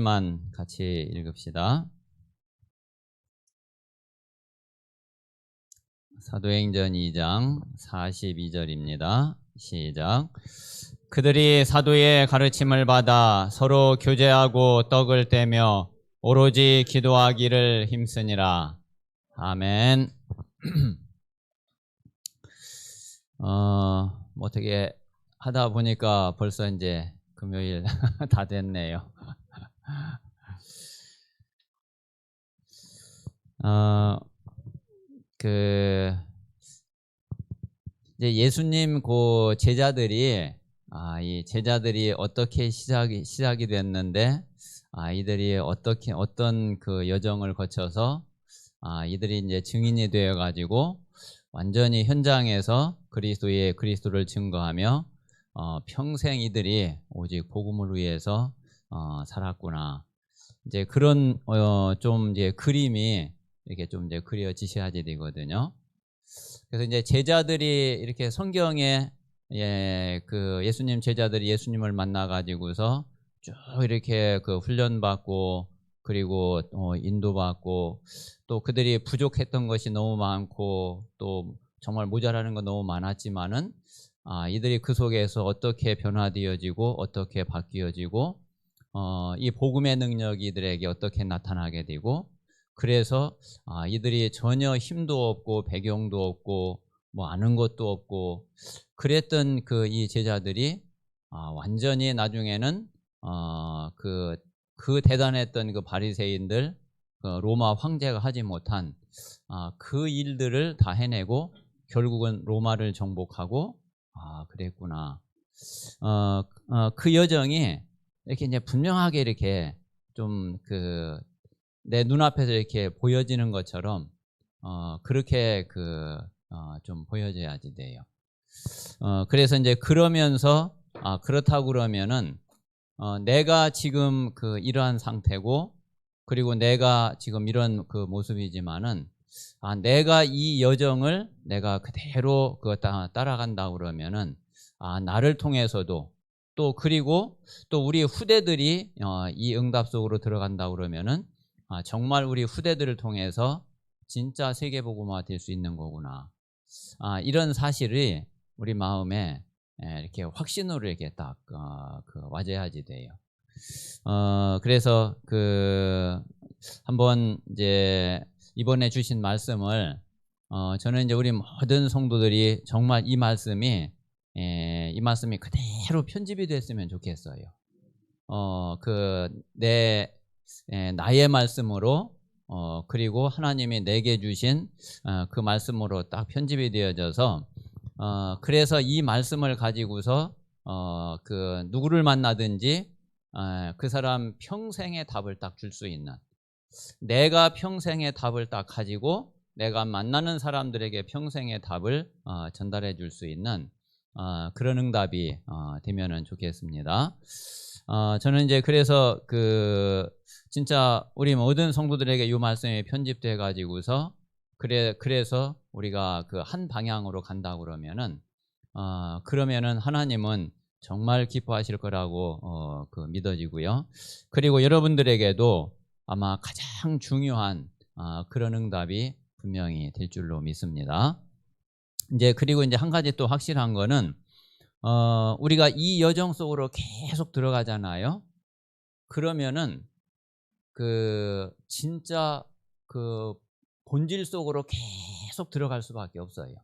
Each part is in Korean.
만 같이 읽읍시다. 사도행전 2장 42절입니다. 시작. 그들이 사도의 가르침을 받아 서로 교제하고 떡을 떼며 오로지 기도하기를 힘쓰니라. 아멘. 어떻게 하다 보니까 벌써 이제 금요일 다 됐네요. 이제 예수님 그 제자들이 이 제자들이 어떻게 시작이 됐는데 이들이 어떤 그 여정을 거쳐서 이들이 이제 증인이 되어 가지고 완전히 현장에서 그리스도를 증거하며 평생 이들이 오직 복음을 위해서 살았구나. 이제 그런 좀 이제 그림이 이렇게 좀 이제 그려지셔야 되거든요. 그래서 이제 제자들이 이렇게 성경에 그 예수님 제자들이 예수님을 만나 가지고서 쭉 이렇게 그 훈련받고 그리고 인도받고 또 그들이 부족했던 것이 너무 많고 또 정말 모자라는 건 너무 많았지만은 이들이 그 속에서 어떻게 변화되어지고 어떻게 바뀌어지고 이 복음의 능력이 이들에게 어떻게 나타나게 되고 그래서 이들이 전혀 힘도 없고 배경도 없고 뭐 아는 것도 없고 그랬던 이 제자들이 완전히 나중에는 그 대단했던 그 바리새인들 그 로마 황제가 하지 못한 그 일들을 다 해내고 결국은 로마를 정복하고 그랬구나. 그 여정이 이렇게 이제 분명하게 이렇게 좀 내 눈앞에서 이렇게 보여지는 것처럼 그렇게 좀 보여져야지 돼요. 그래서 이제 그러면서 그렇다고 그러면은 내가 지금 이러한 상태고 그리고 내가 지금 이런 그 모습이지만은 내가 이 여정을 내가 그대로 따라간다 그러면은 나를 통해서도 또 그리고 또 우리 후대들이 이 응답 속으로 들어간다 그러면은 정말 우리 후대들을 통해서 진짜 세계복음화 될 수 있는 거구나. 이런 사실이 우리 마음에 이렇게 확신으로 이렇게 딱 와져야지 돼요. 그래서 한번 이제 이번에 주신 말씀을 저는 이제 우리 모든 성도들이 정말 이 말씀이 그대로 편집이 됐으면 좋겠어요. 나의 말씀으로 그리고 하나님이 내게 주신 그 말씀으로 딱 편집이 되어져서 그래서 이 말씀을 가지고서 누구를 만나든지 그 사람 평생의 답을 딱 줄 수 있는 내가 평생의 답을 딱 가지고 내가 만나는 사람들에게 평생의 답을 전달해 줄 수 있는 그런 응답이 되면은 좋겠습니다. 저는 이제 그래서 진짜 우리 모든 성도들에게 이 말씀이 편집돼 가지고서 그래서 우리가 한 방향으로 간다 그러면은 하나님은 정말 기뻐하실 거라고 믿어지고요. 그리고 여러분들에게도 아마 가장 중요한 그런 응답이 분명히 될 줄로 믿습니다. 그리고 이제 한 가지 또 확실한 거는 우리가 이 여정 속으로 계속 들어가잖아요. 그러면은 진짜 본질 속으로 계속 들어갈 수밖에 없어요.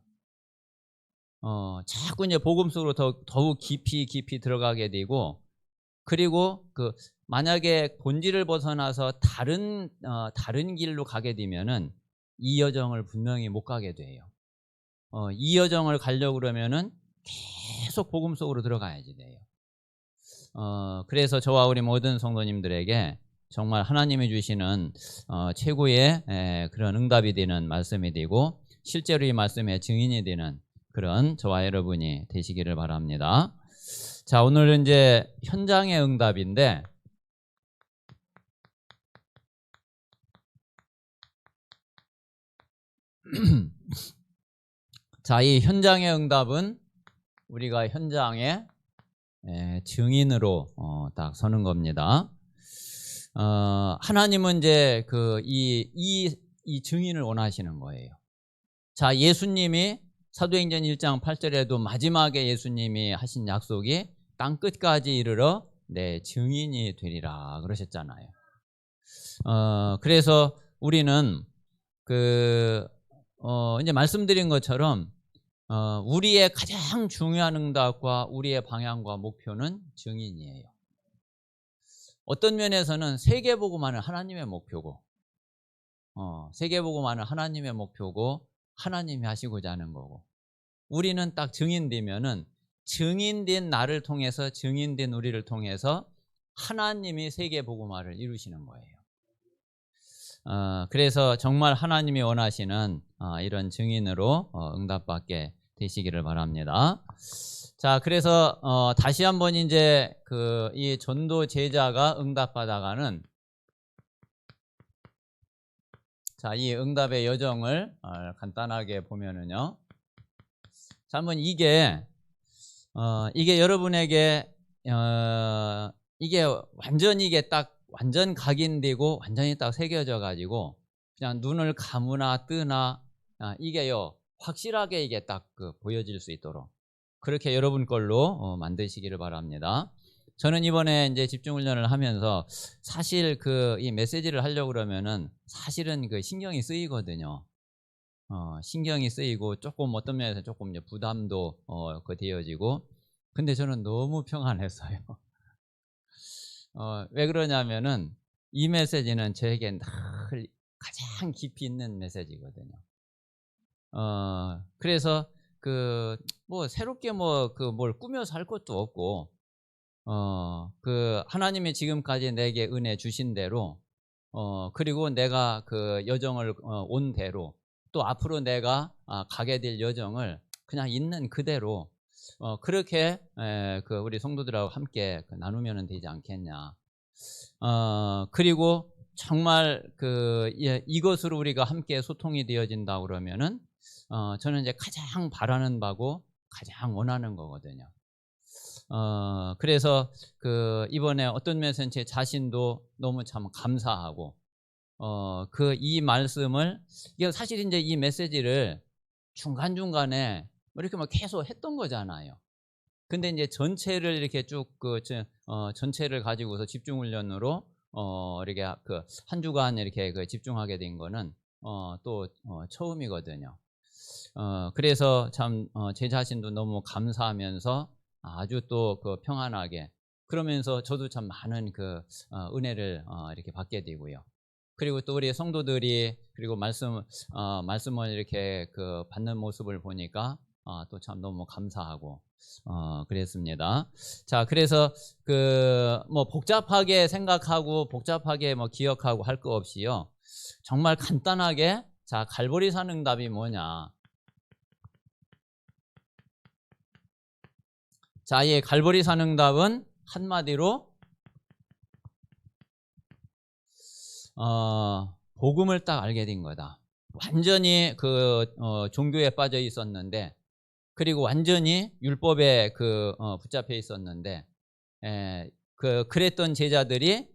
자꾸 이제 복음 속으로 더욱 깊이 들어가게 되고 그리고 만약에 본질을 벗어나서 다른 길로 가게 되면은 이 여정을 분명히 못 가게 돼요. 이 여정을 가려고 그러면은 계속 복음 속으로 들어가야지 돼요. 그래서 저와 우리 모든 성도님들에게 정말 하나님이 주시는 최고의 그런 응답이 되는 말씀이 되고 실제로 이 말씀의 증인이 되는 그런 저와 여러분이 되시기를 바랍니다. 자, 오늘은 이제 현장의 응답인데 자, 이 현장의 응답은 우리가 현장의 증인으로 딱 서는 겁니다. 하나님은 이제 이 증인을 원하시는 거예요. 자, 예수님이 사도행전 1장 8절에도 마지막에 예수님이 하신 약속이 땅 끝까지 이르러 내 증인이 되리라 그러셨잖아요. 그래서 우리는 이제 말씀드린 것처럼 우리의 가장 중요한 응답과 우리의 방향과 목표는 증인이에요. 어떤 면에서는 세계복음화는 하나님의 목표고, 세계복음화는 하나님의 목표고 하나님이 하시고자 하는 거고, 우리는 딱 증인되면은 증인된 나를 통해서, 증인된 우리를 통해서 하나님이 세계복음화를 이루시는 거예요. 그래서 정말 하나님이 원하시는 이런 증인으로 응답받게 되시기를 바랍니다. 자, 그래서 다시 한번 이제 이 전도 제자가 응답받아가는, 자, 이 응답의 여정을 간단하게 보면은요. 자, 한번 이게 여러분에게 이게 완전히 이게 딱 완전 각인되고 완전히 딱 새겨져 가지고 그냥 눈을 감으나 뜨나 이게요 확실하게 이게 딱 보여질 수 있도록 그렇게 여러분 걸로 만드시기를 바랍니다. 저는 이번에 이제 집중훈련을 하면서 사실 이 메시지를 하려고 그러면은 사실은 신경이 쓰이거든요. 신경이 쓰이고 조금 어떤 면에서 조금 이제 부담도 되어지고, 근데 저는 너무 평안했어요. 왜 그러냐면은 이 메시지는 저에게 늘 가장 깊이 있는 메시지거든요. 그래서 뭐 새롭게 뭘 꾸며서 할 것도 없고, 하나님이 지금까지 내게 은혜 주신 대로, 그리고 내가 여정을 온 대로, 또 앞으로 내가 가게 될 여정을 그냥 있는 그대로 그렇게 우리 성도들하고 함께 나누면 되지 않겠냐. 그리고 정말 이것으로 우리가 함께 소통이 되어진다 그러면은 저는 이제 가장 바라는 바고 가장 원하는 거거든요. 그래서 이번에 어떤 면에서는 제 자신도 너무 참 감사하고, 이 말씀을, 이게 사실 이제 이 메시지를 중간중간에 이렇게 막 계속 했던 거잖아요. 근데 이제 전체를 이렇게 쭉 전체를 가지고서 집중훈련으로 이렇게 한 주간 이렇게 집중하게 된 거는 또 처음이거든요. 그래서 참 제 자신도 너무 감사하면서 아주 또 평안하게, 그러면서 저도 참 많은 은혜를 이렇게 받게 되고요. 그리고 또 우리 성도들이 그리고 말씀을 이렇게 받는 모습을 보니까 또 참 너무 감사하고 그랬습니다. 자, 그래서 뭐 복잡하게 생각하고 복잡하게 뭐 기억하고 할 거 없이요. 정말 간단하게, 자, 갈보리산 응답이 뭐냐? 자, 이 갈보리산 응답은 한마디로 복음을 딱 알게 된 거다. 완전히 종교에 빠져 있었는데, 그리고 완전히 율법에 붙잡혀 있었는데, 그랬던 제자들이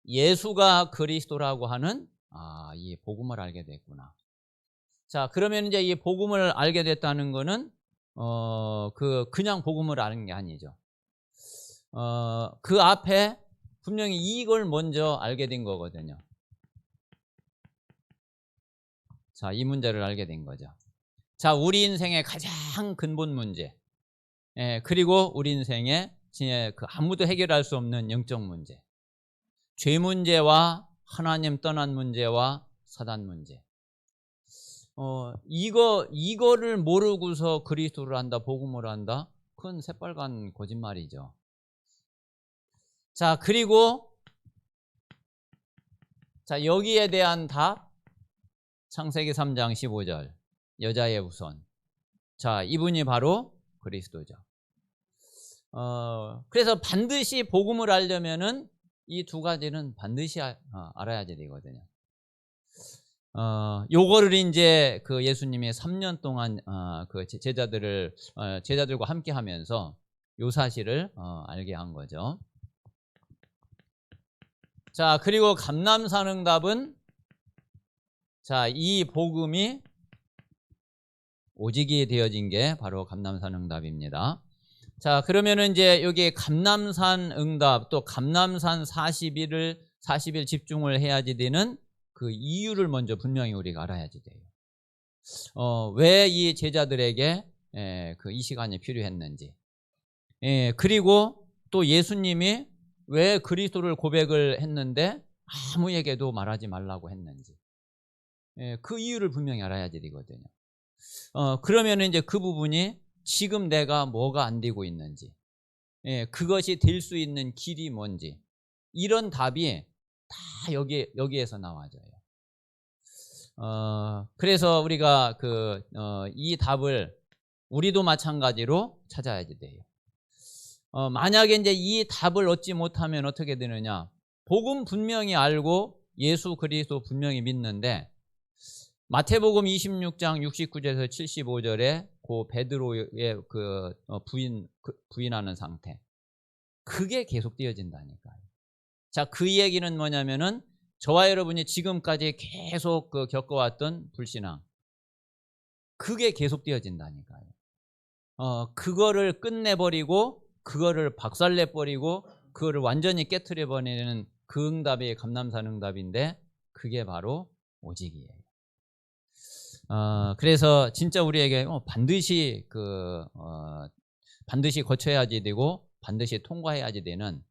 예수가 그리스도라고 하는 이 복음을 알게 됐구나. 자, 그러면 이제 이 복음을 알게 됐다는 거는 그냥 복음을 아는 게 아니죠. 그 앞에 분명히 이걸 먼저 알게 된 거거든요. 자, 이 문제를 알게 된 거죠. 자, 우리 인생의 가장 근본 문제, 그리고 우리 인생의 아무도 해결할 수 없는 영적 문제, 죄 문제와 하나님 떠난 문제와 사단 문제. 이거를 모르고서 그리스도를 한다, 복음을 한다? 그건 새빨간 거짓말이죠. 자, 그리고 자, 여기에 대한 답, 창세기 3장 15절, 여자의 후손. 자, 이분이 바로 그리스도죠. 그래서 반드시 복음을 알려면은 이 두 가지는 반드시 알아야지 되거든요. 요거를 이제 예수님이 3년 동안 제자들과 함께 하면서 요 사실을 알게 한 거죠. 자, 그리고 감남산응답은 자, 이 복음이 오직이 되어진 게 바로 감남산응답입니다. 자, 그러면은 이제 여기 감남산응답 또 감남산 40일 집중을 해야지 되는 그 이유를 먼저 분명히 우리가 알아야지 돼요. 왜 이 제자들에게 그 이 시간이 필요했는지. 그리고 또 예수님이 왜 그리스도를 고백을 했는데 아무에게도 말하지 말라고 했는지. 그 이유를 분명히 알아야지 되거든요. 그러면 이제 그 부분이 지금 내가 뭐가 안 되고 있는지, 그것이 될 수 있는 길이 뭔지, 이런 답이 다 여기에서 나와져요. 그래서 우리가 이 답을 우리도 마찬가지로 찾아야지 돼요. 만약에 이제 이 답을 얻지 못하면 어떻게 되느냐? 복음 분명히 알고 예수 그리스도 분명히 믿는데 마태복음 26장 69절에서 75절에 그 베드로의 부인하는 상태, 그게 계속 되어진다니까요. 자, 그 얘기는 뭐냐면은 저와 여러분이 지금까지 계속 겪어왔던 불신앙, 그게 계속 되어진다니까요. 그거를 끝내버리고 그거를 박살내버리고 그거를 완전히 깨트려버리는 그 응답이 감남산응답인데 그게 바로 오직이에요. 그래서 진짜 우리에게 반드시 거쳐야지 되고 반드시 통과해야지 되는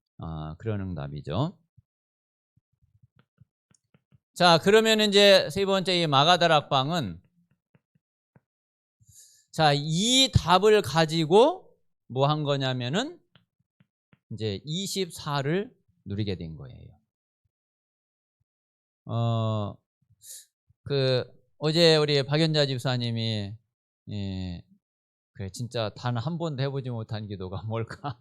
그런 응답이죠. 자, 그러면 이제 세 번째 이 마가다락방은 자, 이 답을 가지고 뭐 한 거냐면은 이제 24를 누리게 된 거예요. 어제 우리 박연자 집사님이 그래 진짜 단 한 번도 해보지 못한 기도가 뭘까?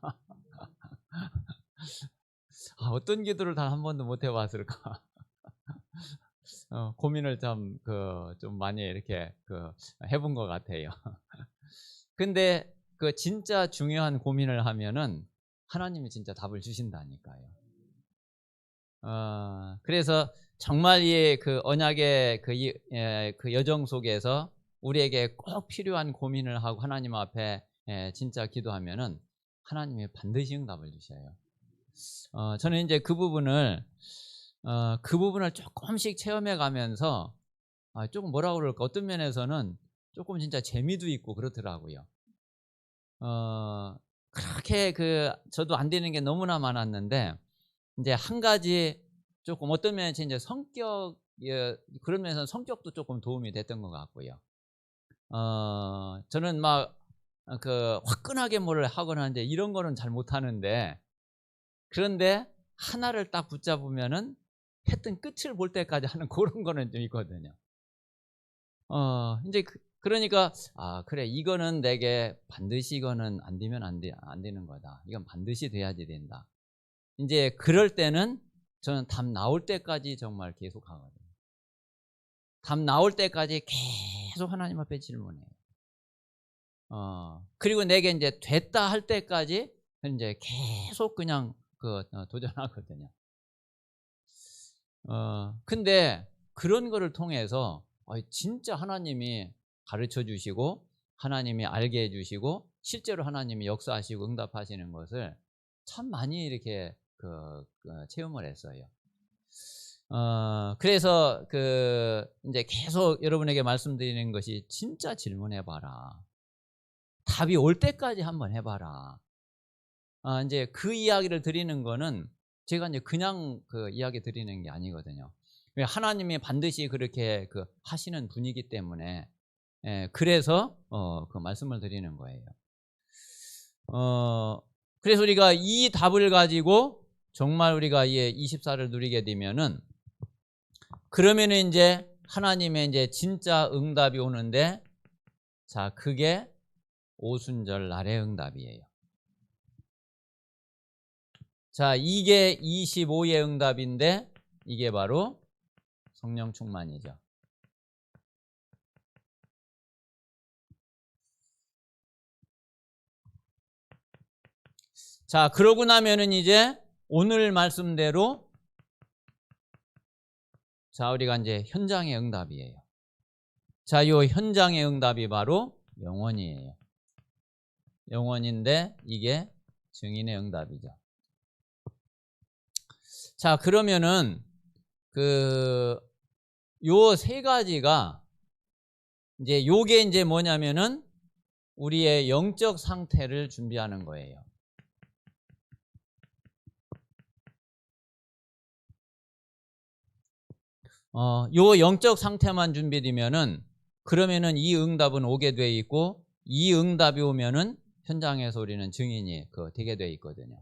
어떤 기도를 단 한 번도 못 해봤을까? 고민을 좀 많이 이렇게 해본 것 같아요. 근데 진짜 중요한 고민을 하면은 하나님이 진짜 답을 주신다니까요. 그래서 정말 이 언약의 그 여정 속에서 우리에게 꼭 필요한 고민을 하고 하나님 앞에 진짜 기도하면은 하나님이 반드시 응답을 주셔요. 저는 이제 그 부분을 조금씩 체험해 가면서 조금 뭐라 그럴까, 어떤 면에서는 조금 진짜 재미도 있고 그렇더라고요. 그렇게 저도 안 되는 게 너무나 많았는데 이제 한 가지 조금 어떤 면에서 이제 그런 면에서 성격도 조금 도움이 됐던 것 같고요. 저는 막 화끈하게 뭘 하거나 하는데 이런 거는 잘 못하는데, 그런데 하나를 딱 붙잡으면은 했던 끝을 볼 때까지 하는 그런 거는 좀 있거든요. 이제 그러니까 그래, 이거는 내게 반드시 이거는 안 되면 안 되는 거다. 이건 반드시 돼야지 된다. 이제 그럴 때는 저는 답 나올 때까지 정말 계속 하거든요. 답 나올 때까지 계속 하나님 앞에 질문해요. 그리고 내게 이제 됐다 할 때까지 이제 계속 그냥 도전하거든요. 근데 그런 거를 통해서 진짜 하나님이 가르쳐 주시고 하나님이 알게 해 주시고 실제로 하나님이 역사하시고 응답하시는 것을 참 많이 이렇게 체험을 했어요. 그래서 이제 계속 여러분에게 말씀드리는 것이 진짜 질문해 봐라. 답이 올 때까지 한번 해 봐라. 이제 그 이야기를 드리는 거는 제가 이제 그냥 이야기 드리는 게 아니거든요. 하나님이 반드시 그렇게 하시는 분이기 때문에, 그래서 그 말씀을 드리는 거예요. 그래서 우리가 이 답을 가지고 정말 우리가 이 24를 누리게 되면은, 그러면은 이제 하나님의 이제 진짜 응답이 오는데, 자, 그게 오순절 날의 응답이에요. 자, 이게 25의 응답인데 이게 바로 성령 충만이죠. 자, 그러고 나면은 이제 오늘 말씀대로 자, 우리가 이제 현장의 응답이에요. 자, 요 현장의 응답이 바로 영원이에요. 영원인데 이게 증인의 응답이죠. 자, 그러면은 요 세 가지가 이제 요게 이제 뭐냐면은 우리의 영적 상태를 준비하는 거예요. 요 영적 상태만 준비되면은 그러면은 이 응답은 오게 돼 있고 이 응답이 오면은 현장에서 우리는 증인이 되게 돼 있거든요.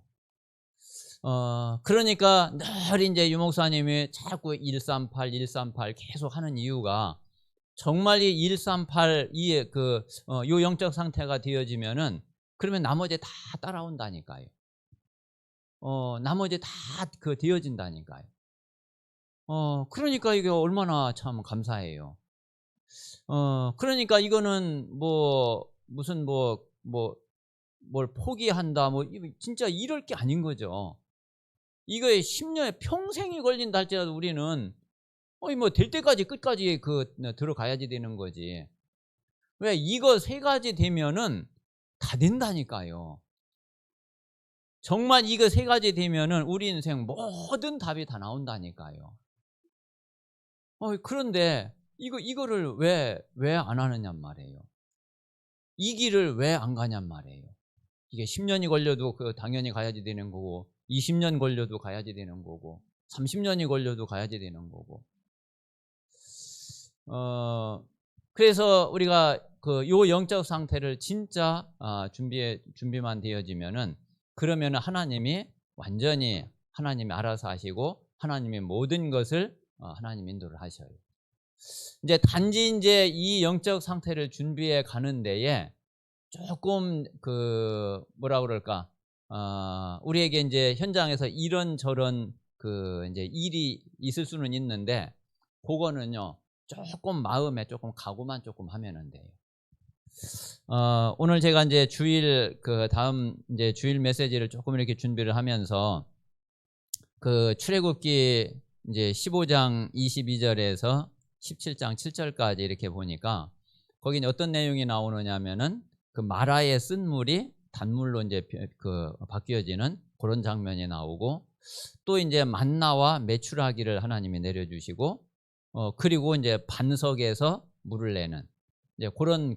그러니까 늘 이제 유 목사님이 자꾸 138 계속 하는 이유가 정말 이 138 요 영적 상태가 되어지면은 그러면 나머지 다 따라온다니까요. 나머지 다 되어진다니까요. 그러니까 이게 얼마나 참 감사해요. 그러니까 이거는 무슨 뭘 포기한다 진짜 이럴 게 아닌 거죠. 이거에 10년에 평생이 걸린다 할지라도 우리는 될 때까지 끝까지 들어가야지 되는 거지. 왜 이거 세 가지 되면은 다 된다니까요. 정말 이거 세 가지 되면은 우리 인생 모든 답이 다 나온다니까요. 그런데 이거를 왜 안 하느냔 말이에요. 이 길을 왜 안 가냔 말이에요. 이게 10년이 걸려도 당연히 가야지 되는 거고 20년 걸려도 가야지 되는 거고 30년이 걸려도 가야지 되는 거고. 그래서 우리가 요 영적 상태를 진짜 준비만 되어지면은 그러면은 하나님이 완전히 하나님이 알아서 하시고 하나님이 모든 것을 하나님 인도를 하셔요. 이제 단지 이제 이 영적 상태를 준비해 가는 데에 조금 뭐라 그럴까? 우리에게 이제 현장에서 이런저런 이제 일이 있을 수는 있는데 그거는요. 조금 마음에 조금 각오만 조금 하면은 돼요. 오늘 제가 이제 주일 다음 이제 주일 메시지를 조금 이렇게 준비를 하면서 출애굽기 이제 15장 22절에서 17장 7절까지 이렇게 보니까 거기는 어떤 내용이 나오느냐면은 마라의 쓴물이 단물로 이제 바뀌어지는 그런 장면이 나오고 또 이제 만나와 메추라기를 하나님이 내려주시고 그리고 이제 반석에서 물을 내는 이제 그런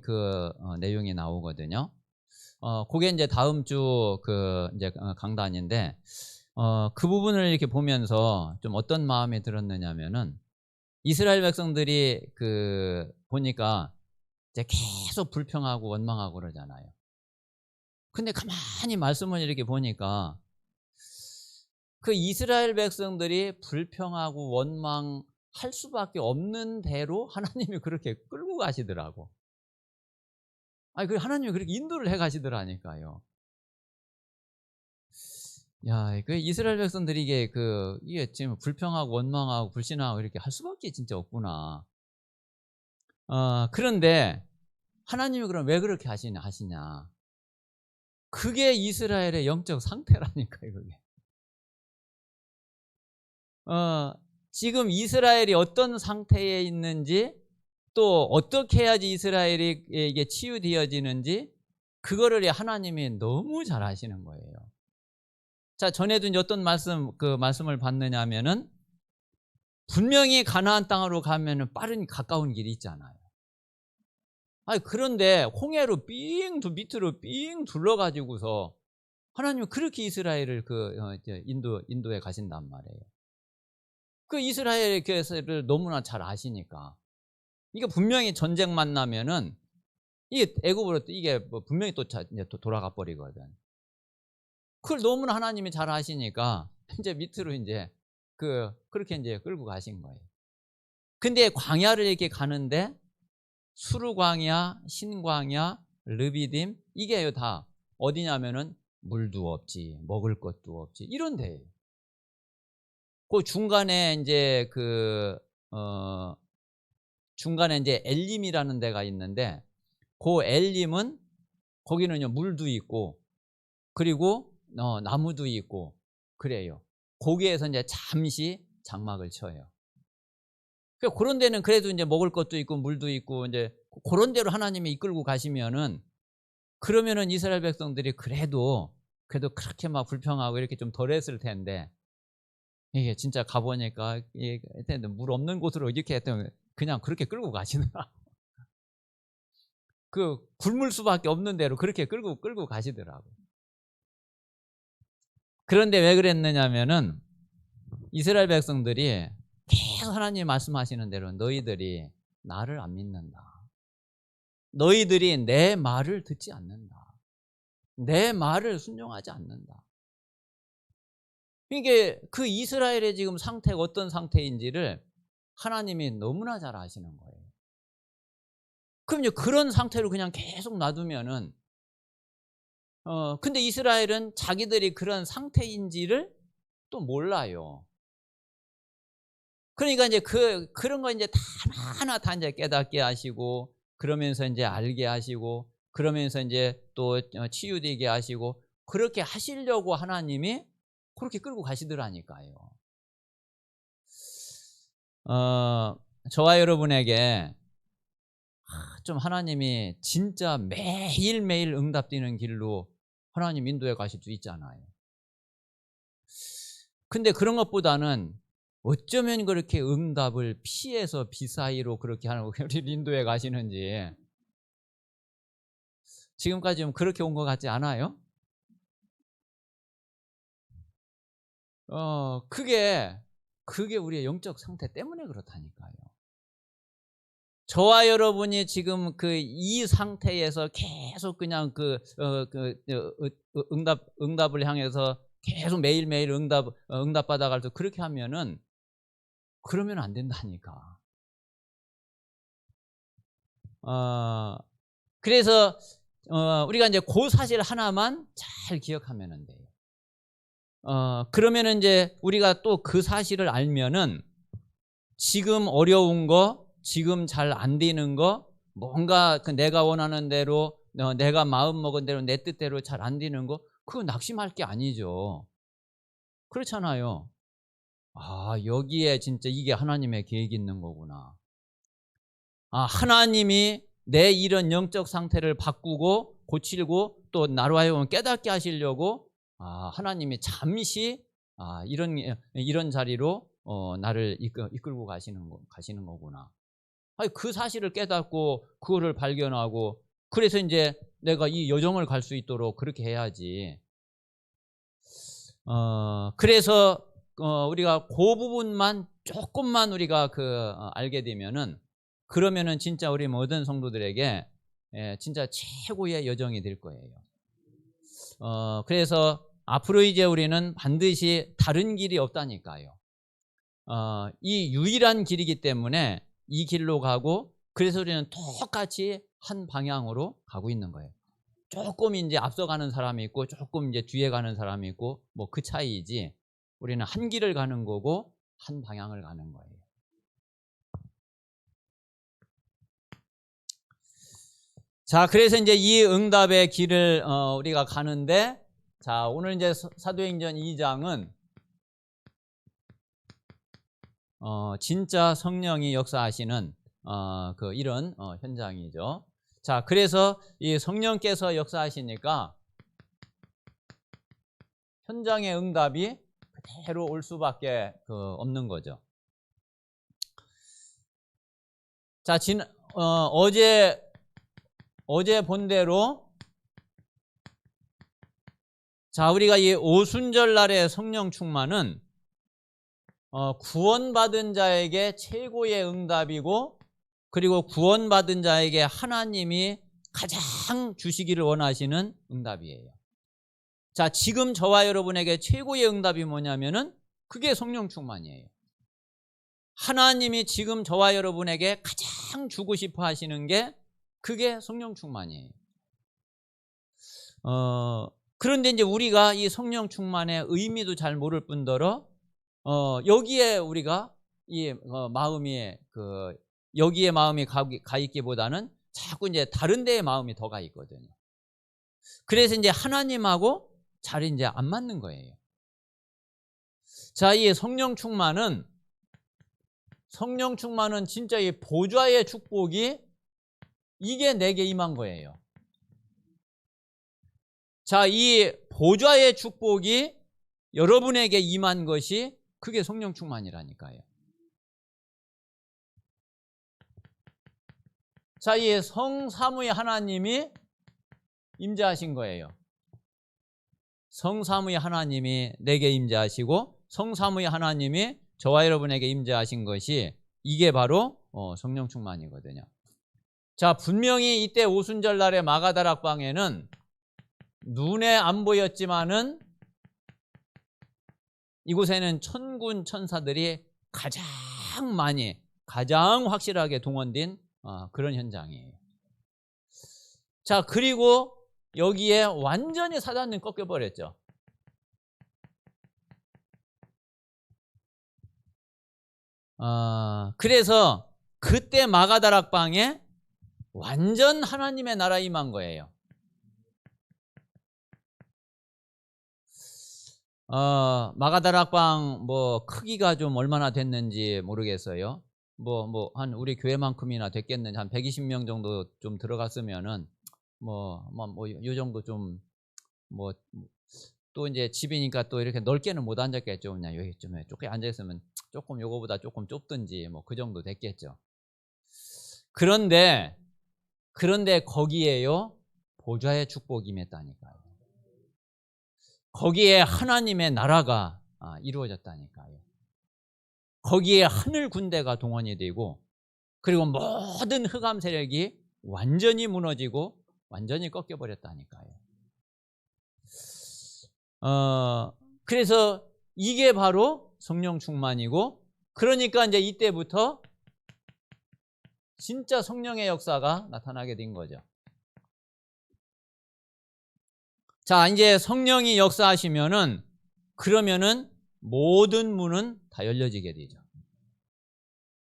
내용이 나오거든요. 그게 이제 다음 주 이제 강단인데 그 부분을 이렇게 보면서 좀 어떤 마음이 들었느냐면은 이스라엘 백성들이 보니까 이제 계속 불평하고 원망하고 그러잖아요. 근데 가만히 말씀을 이렇게 보니까 이스라엘 백성들이 불평하고 원망할 수밖에 없는 대로 하나님이 그렇게 끌고 가시더라고. 아니, 하나님이 그렇게 인도를 해 가시더라니까요. 야, 이스라엘 백성들이 이게 지금 불평하고 원망하고 불신하고 이렇게 할 수밖에 진짜 없구나. 그런데 하나님이 그럼 왜 그렇게 하시냐? 그게 이스라엘의 영적 상태라니까요, 그게. 지금 이스라엘이 어떤 상태에 있는지 또 어떻게 해야지 이스라엘이 이게 치유되어지는지 그거를 하나님이 너무 잘 아시는 거예요. 자, 전에도 이제 어떤 말씀을 받느냐 하면은 분명히 가나안 땅으로 가면은 빠른 가까운 길이 있잖아요. 그런데 홍해로 밑으로 삥 둘러가지고서 하나님은 그렇게 이스라엘을 인도에 가신단 말이에요. 이스라엘 교회를 너무나 잘 아시니까. 이게 분명히 전쟁만 나면은 이게 애굽으로 이게 분명히 이제 돌아가 버리거든. 그걸 너무나 하나님이 잘 아시니까 이제 밑으로 이제 그렇게 이제 끌고 가신 거예요. 근데 광야를 이렇게 가는데 수르 광야, 신광야, 르비딤 이게 다 어디냐면은 물도 없지, 먹을 것도 없지 이런 데예요. 중간에 이제 중간에 이제 엘림이라는 데가 있는데 엘림은 거기는요 물도 있고 그리고 나무도 있고 그래요. 거기에서 이제 잠시 장막을 쳐요. 그런 데는 그래도 이제 먹을 것도 있고 물도 있고 이제 그런 데로 하나님이 이끌고 가시면은, 그러면은 이스라엘 백성들이 그래도 그렇게 막 불평하고 이렇게 좀 덜했을 텐데, 이게 진짜 가보니까 이게 물 없는 곳으로 이렇게 했더니 그냥 그렇게 끌고 가시더라. 그 굶을 수밖에 없는 대로 그렇게 끌고 가시더라고. 그런데 왜 그랬느냐면은 이스라엘 백성들이 계속 하나님 말씀하시는 대로 너희들이 나를 안 믿는다. 너희들이 내 말을 듣지 않는다. 내 말을 순종하지 않는다. 이게 그 이스라엘의 지금 상태가 어떤 상태인지를 하나님이 너무나 잘 아시는 거예요. 그럼 이제 그런 상태로 그냥 계속 놔두면은, 근데 이스라엘은 자기들이 그런 상태인지를 또 몰라요. 그러니까 이제 그런 거 이제 다 하나하나 다 이제 깨닫게 하시고, 그러면서 이제 알게 하시고, 그러면서 이제 또 치유되게 하시고, 그렇게 하시려고 하나님이 그렇게 끌고 가시더라니까요. 저와 여러분에게 좀 하나님이 진짜 매일매일 응답되는 길로 하나님 인도해 가실 수 있잖아요. 근데 그런 것보다는 어쩌면 그렇게 응답을 피해서 비사이로 그렇게 하는 우리를 인도해 가시는지, 지금까지 좀 그렇게 온 것 같지 않아요? 그게 우리의 영적 상태 때문에 그렇다니까요. 저와 여러분이 지금 이 상태에서 계속 그냥 응답을 향해서 계속 매일매일 응답 받아갈 때 그렇게 하면은, 그러면 안 된다니까. 그래서 우리가 이제 그 사실 하나만 잘 기억하면 돼요. 그러면은 이제 우리가 또 그 사실을 알면은 지금 어려운 거, 지금 잘 안 되는 거, 뭔가 내가 원하는 대로, 내가 마음 먹은 대로 내 뜻대로 잘 안 되는 거, 그거 낙심할 게 아니죠. 그렇잖아요. 여기에 진짜 이게 하나님의 계획이 있는 거구나. 하나님이 내 이런 영적 상태를 바꾸고 고치고 또 나로 하여금 깨닫게 하시려고, 하나님이 잠시 이런 자리로 나를 이끌고 가시는 거구나. 그 사실을 깨닫고 그거를 발견하고, 그래서 이제 내가 이 여정을 갈 수 있도록 그렇게 해야지. 그래서 우리가 그 부분만 조금만 우리가 알게 되면은, 그러면은 진짜 우리 모든 성도들에게 진짜 최고의 여정이 될 거예요. 그래서 앞으로 이제 우리는 반드시 다른 길이 없다니까요. 이 유일한 길이기 때문에 이 길로 가고, 그래서 우리는 똑같이 한 방향으로 가고 있는 거예요. 조금 이제 앞서가는 사람이 있고 조금 이제 뒤에 가는 사람이 있고, 뭐 그 차이이지, 우리는 한 길을 가는 거고 한 방향을 가는 거예요. 자, 그래서 이제 이 응답의 길을 우리가 가는데, 자, 오늘 이제 사도행전 2장은 진짜 성령이 역사하시는 이런 현장이죠. 자, 그래서 이 성령께서 역사하시니까 현장의 응답이 그대로 올 수밖에 없는 거죠. 자, 어제 본 대로, 자, 우리가 이 오순절 날의 성령 충만은 구원받은 자에게 최고의 응답이고, 그리고 구원받은 자에게 하나님이 가장 주시기를 원하시는 응답이에요. 자, 지금 저와 여러분에게 최고의 응답이 뭐냐면은 그게 성령 충만이에요. 하나님이 지금 저와 여러분에게 가장 주고 싶어 하시는 게 그게 성령 충만이에요. 그런데 이제 우리가 이 성령 충만의 의미도 잘 모를 뿐더러 여기에 우리가 이 마음이 여기에 마음이 가 있기보다는 자꾸 이제 다른 데에 마음이 더 가 있거든요. 그래서 이제 하나님하고 잘 이제 안 맞는 거예요. 자, 이 성령 충만은 성령 충만은 진짜 이 보좌의 축복이 이게 내게 임한 거예요. 자, 이 보좌의 축복이 여러분에게 임한 것이 그게 성령 충만이라니까요. 자, 이 성삼위 하나님이 임재하신 거예요. 성삼위 하나님이 내게 임재하시고 성삼위 하나님이 저와 여러분에게 임재하신 것이 이게 바로 성령 충만이거든요. 자, 분명히 이때 오순절 날의 마가다락방에는 눈에 안 보였지만은 이곳에는 천군 천사들이 가장 많이, 가장 확실하게 동원된 그런 현장이에요. 자, 그리고 여기에 완전히 사단은 꺾여버렸죠. 그래서 그때 마가다락방에 완전 하나님의 나라 임한 거예요. 마가다락방 뭐 크기가 좀 얼마나 됐는지 모르겠어요. 한 우리 교회만큼이나 됐겠는지 한 120명 정도 좀 들어갔으면은 요 정도 좀 또 이제 집이니까 또 이렇게 넓게는 못 앉았겠죠. 그냥 여기쯤에 조금 앉아 있으면 조금 요거보다 조금 좁든지 그 정도 됐겠죠. 그런데 거기에요 보좌의 축복이 임했다니까요. 거기에 하나님의 나라가 이루어졌다니까요. 거기에 하늘 군대가 동원이 되고 그리고 모든 흑암 세력이 완전히 무너지고 완전히 꺾여버렸다니까요. 그래서 이게 바로 성령 충만이고, 그러니까 이제 이때부터 진짜 성령의 역사가 나타나게 된 거죠. 자, 이제 성령이 역사하시면은 그러면은 모든 문은 다 열려지게 되죠.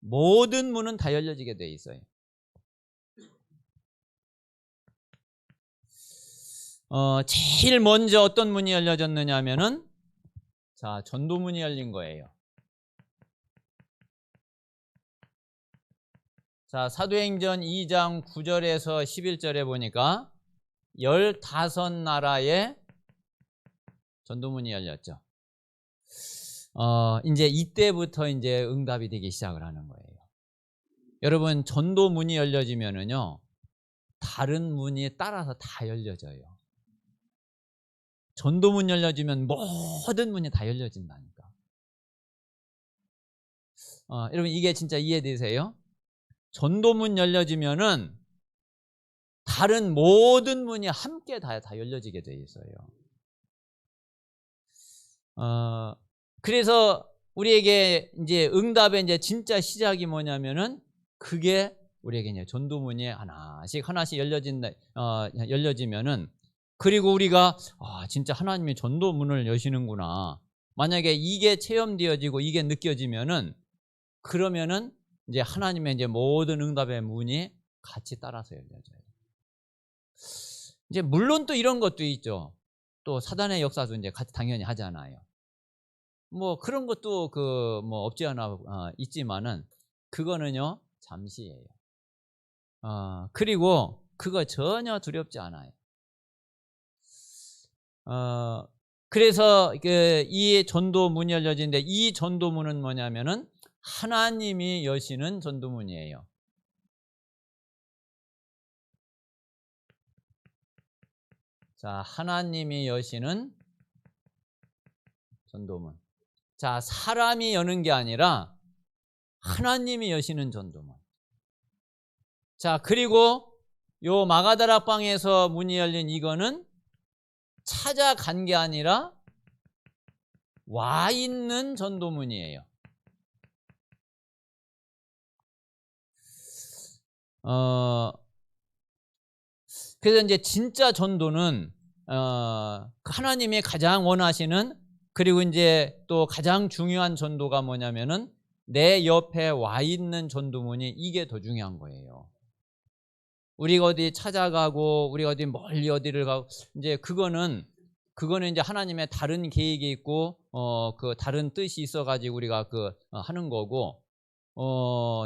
모든 문은 다 열려지게 돼 있어요. 제일 먼저 어떤 문이 열려졌느냐 하면은 자, 전도문이 열린 거예요. 자, 사도행전 2장 9절에서 11절에 보니까 15나라의 전도문이 열렸죠. 이제 이때부터 이제 응답이 되기 시작을 하는 거예요. 여러분, 전도문이 열려지면은요, 다른 문이 따라서 다 열려져요. 전도문 열려지면 모든 문이 다 열려진다니까. 여러분, 이게 진짜 이해되세요? 전도문 열려지면은 다른 모든 문이 함께 다 열려지게 돼 있어요. 그래서 우리에게 이제 응답의 이제 진짜 시작이 뭐냐면은 그게 우리에게 이제 전도문이 하나씩 열려지면은, 그리고 우리가 진짜 하나님이 전도문을 여시는구나. 만약에 이게 체험되어지고 이게 느껴지면은 그러면은 이제 하나님의 이제 모든 응답의 문이 같이 따라서 열려져요. 이제 물론 또 이런 것도 있죠. 또 사단의 역사도 이제 같이 당연히 하잖아요. 그런 것도 없지 않아 있지만은 그거는요 잠시예요. 그리고 그거 전혀 두렵지 않아요. 그래서 이 전도문이 열려지는데, 이 전도문은 뭐냐면은 하나님이 여시는 전도문이에요. 자, 하나님이 여시는 전도문. 자, 사람이 여는 게 아니라 하나님이 여시는 전도문. 자, 그리고 요 마가다락방에서 문이 열린 이거는 찾아간 게 아니라 와 있는 전도문이에요. 그래서 이제 진짜 전도는 하나님이 가장 원하시는, 그리고 이제 또 가장 중요한 전도가 뭐냐면은 내 옆에 와 있는 전도문이, 이게 더 중요한 거예요. 우리가 어디 찾아가고 우리가 어디 멀리 어디를 가고 이제 그거는 이제 하나님의 다른 계획이 있고 그 다른 뜻이 있어 가지고 우리가 하는 거고,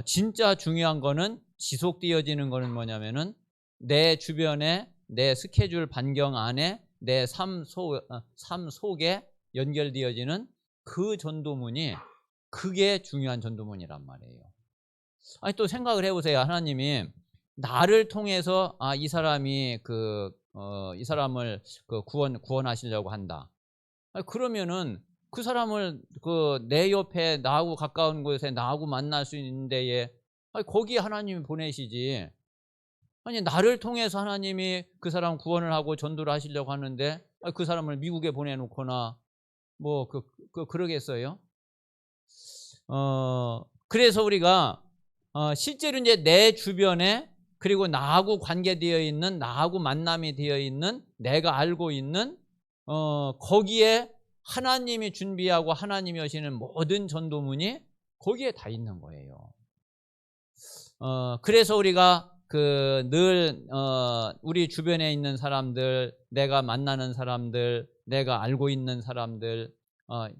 진짜 중요한 거는 지속되어지는 거는 뭐냐면은 내 주변에 내 스케줄 반경 안에 내 삶 속에 연결되어지는 그 전도문이 그게 중요한 전도문이란 말이에요. 아니 또 생각을 해보세요. 하나님이 나를 통해서 이 사람이 이 사람을 구원하시려고 한다. 그러면은 그 사람을 내 옆에 나하고 가까운 곳에 나하고 만날 수 있는 데에 거기에 하나님이 보내시지. 아니 나를 통해서 하나님이 그 사람 구원을 하고 전도를 하시려고 하는데 그 사람을 미국에 보내놓거나 뭐 그러겠어요? 그래서 우리가 실제로 이제 내 주변에 그리고 나하고 관계되어 있는 나하고 만남이 되어 있는 내가 알고 있는 거기에 하나님이 준비하고 하나님이 하시는 모든 전도문이 거기에 다 있는 거예요. 그래서 우리가 늘 우리 주변에 있는 사람들, 내가 만나는 사람들, 내가 알고 있는 사람들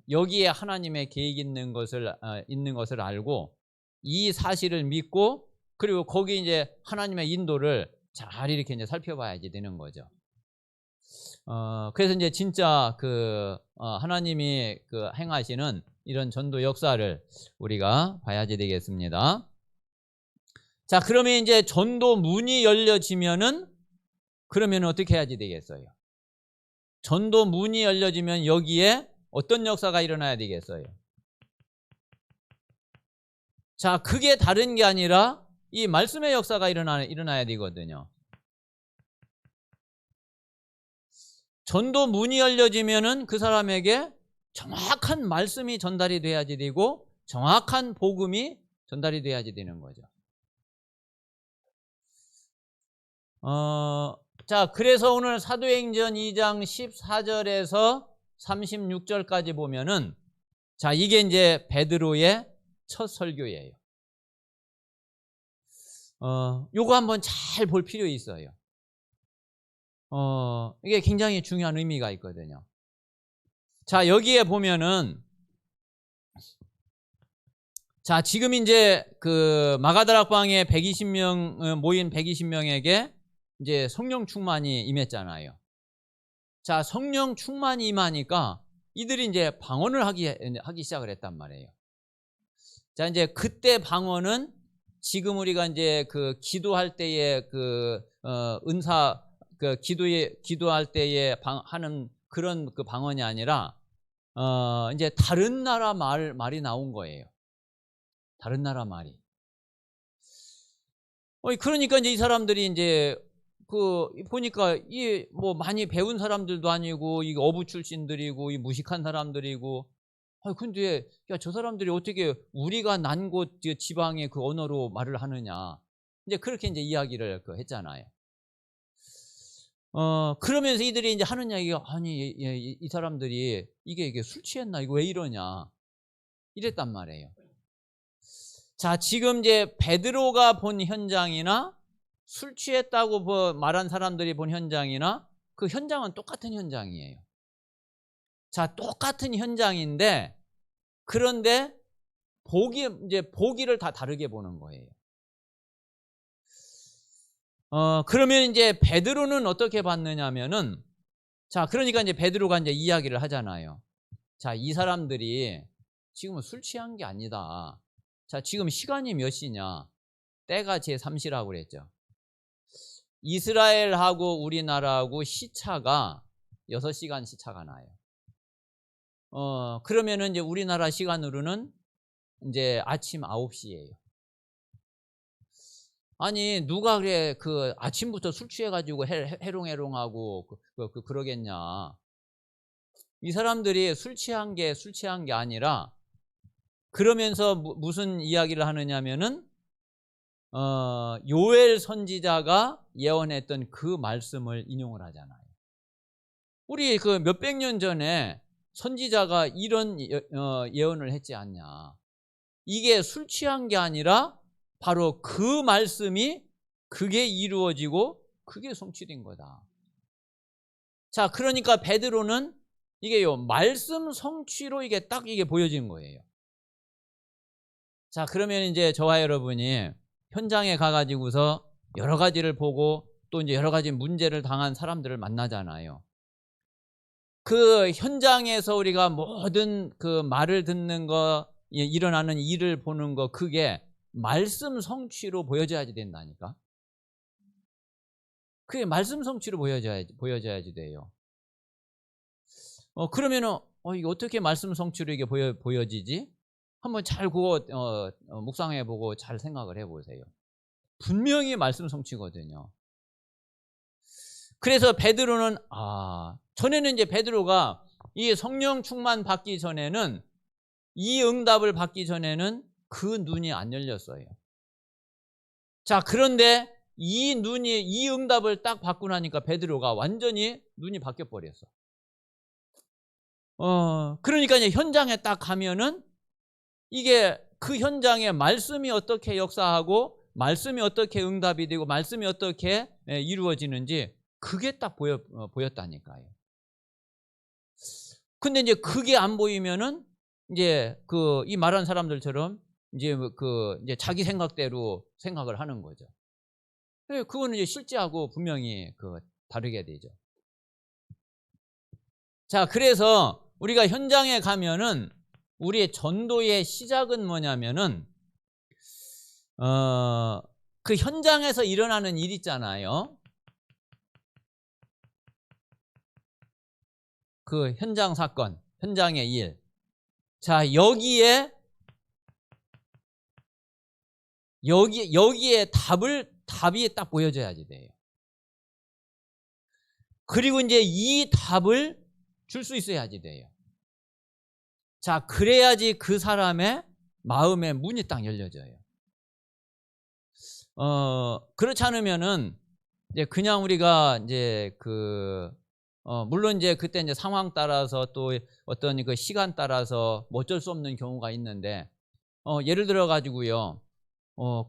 여기에 하나님의 계획이 있는 것을 알고 이 사실을 믿고 그리고 거기 이제 하나님의 인도를 잘 이렇게 이제 살펴봐야지 되는 거죠. 그래서 이제 진짜 하나님이 행하시는 이런 전도 역사를 우리가 봐야지 되겠습니다. 자, 그러면 이제 전도 문이 열려지면은 그러면 어떻게 해야지 되겠어요? 전도 문이 열려지면 여기에 어떤 역사가 일어나야 되겠어요? 자, 그게 다른 게 아니라 이 말씀의 역사가 일어나야 되거든요. 전도 문이 열려지면은 그 사람에게 정확한 말씀이 전달이 돼야지 되고 정확한 복음이 전달이 돼야지 되는 거죠. 자, 그래서 오늘 사도행전 2장 14절에서 36절까지 보면은 자, 이게 이제 베드로의 첫 설교예요. 요거 한번 잘 볼 필요 있어요. 이게 굉장히 중요한 의미가 있거든요. 자, 여기에 보면은 자, 지금 이제 마가다락방에 120명 모인 120명에게 이제 성령 충만이 임했잖아요. 자, 성령 충만이 임하니까 이들이 이제 방언을 하기 시작을 했단 말이에요. 자, 이제 그때 방언은 지금 우리가 이제 기도할 때에 은사 기도할 때에 하는 그런 방언이 아니라 이제 다른 나라 말이 나온 거예요. 다른 나라 말이. 그러니까 이제 이 사람들이 이제 보니까 이 뭐 많이 배운 사람들도 아니고 이 어부 출신들이고 이 무식한 사람들이고 근데 야, 저 사람들이 어떻게 우리가 난 곳 지방의 그 언어로 말을 하느냐. 이제 그렇게 이제 이야기를 했잖아요. 그러면서 이들이 이제 하는 이야기가 아니 이 사람들이 이게 술 취했나 이거 왜 이러냐 이랬단 말이에요. 자, 지금 이제 베드로가 본 현장이나 술 취했다고 말한 사람들이 본 현장이나 그 현장은 똑같은 현장이에요. 자, 똑같은 현장인데 그런데 보기를 다 다르게 보는 거예요. 그러면 이제 베드로는 어떻게 봤느냐면은 자, 그러니까 이제 베드로가 이제 이야기를 하잖아요. 자, 이 사람들이 지금은 술 취한 게 아니다. 자, 지금 시간이 몇 시냐? 때가 제3시라고 그랬죠. 이스라엘하고 우리나라하고 시차가 6시간 시차가 나요. 그러면은 이제 우리나라 시간으로는 이제 아침 9시예요. 아니 누가 그래 아침부터 술 취해가지고 해롱해롱하고 그러겠냐. 이 사람들이 술 취한 게 아니라 그러면서 무슨 이야기를 하느냐면은 요엘 선지자가 예언했던 그 말씀을 인용을 하잖아요. 우리 몇백 년 전에 선지자가 이런 예언을 했지 않냐. 이게 술 취한 게 아니라 바로 그 말씀이 그게 이루어지고 그게 성취된 거다. 자, 그러니까 베드로는 이게요 말씀 성취로 이게 딱 이게 보여진 거예요. 자, 그러면 이제 저와 여러분이 현장에 가가지고서 여러 가지를 보고 또 이제 여러 가지 문제를 당한 사람들을 만나잖아요. 그 현장에서 우리가 모든 그 말을 듣는 거, 일어나는 일을 보는 거, 그게 말씀 성취로 보여져야지 된다니까. 그게 말씀 성취로 보여져야지 돼요. 그러면은 이게 어떻게 말씀 성취로 이게 보여지지? 한번 잘 그거 묵상해보고 잘 생각을 해보세요. 분명히 말씀 성취거든요. 그래서 베드로는 전에는 이제 베드로가 이 성령 충만 받기 전에는, 이 응답을 받기 전에는 그 눈이 안 열렸어요. 자, 그런데 이 응답을 딱 받고 나니까 베드로가 완전히 눈이 바뀌어 버렸어. 그러니까 이제 현장에 딱 가면은 이게 그 현장에 말씀이 어떻게 역사하고 말씀이 어떻게 응답이 되고 말씀이 어떻게 이루어지는지 그게 딱 보였다니까요. 근데 이제 그게 안 보이면은 이제 이 말한 사람들처럼 이제 이제 자기 생각대로 생각을 하는 거죠. 그거는 이제 실제하고 분명히 다르게 되죠. 자, 그래서 우리가 현장에 가면은 우리의 전도의 시작은 뭐냐면은 그 현장에서 일어나는 일 있잖아요. 그 현장 사건, 현장의 일. 자, 여기에 답이 딱 보여져야지 돼요. 그리고 이제 이 답을 줄 수 있어야지 돼요. 자, 그래야지 그 사람의 마음의 문이 딱 열려져요. 그렇지 않으면은 이제 그냥 우리가 이제 물론 이제 그때 이제 상황 따라서 또 어떤 그 시간 따라서 뭐 어쩔 수 없는 경우가 있는데, 예를 들어 가지고요,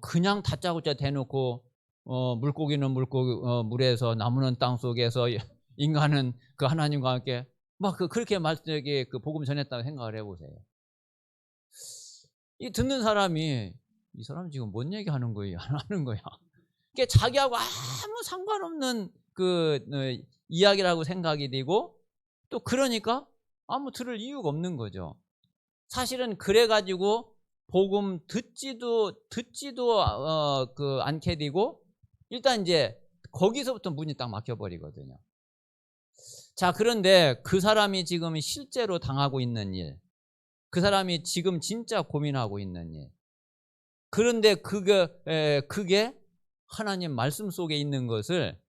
그냥 다짜고짜 대놓고 물고기는 물에서, 나무는 땅 속에서, 인간은 그 하나님과 함께 막 그렇게 그 복음 전했다고 생각을 해보세요. 이 듣는 사람이 이 사람 지금 뭔 얘기하는 거예요? 안 하는 거야. 이게 자기하고 아무 상관없는 이야기라고 생각이 되고, 또 그러니까 아무 들을 이유가 없는 거죠. 사실은 그래가지고 복음 듣지도 않게 되고, 일단 이제 거기서부터 문이 딱 막혀버리거든요. 자, 그런데 그 사람이 지금 실제로 당하고 있는 일, 그 사람이 지금 진짜 고민하고 있는 일, 그런데 그게 하나님 말씀 속에 있는 것을,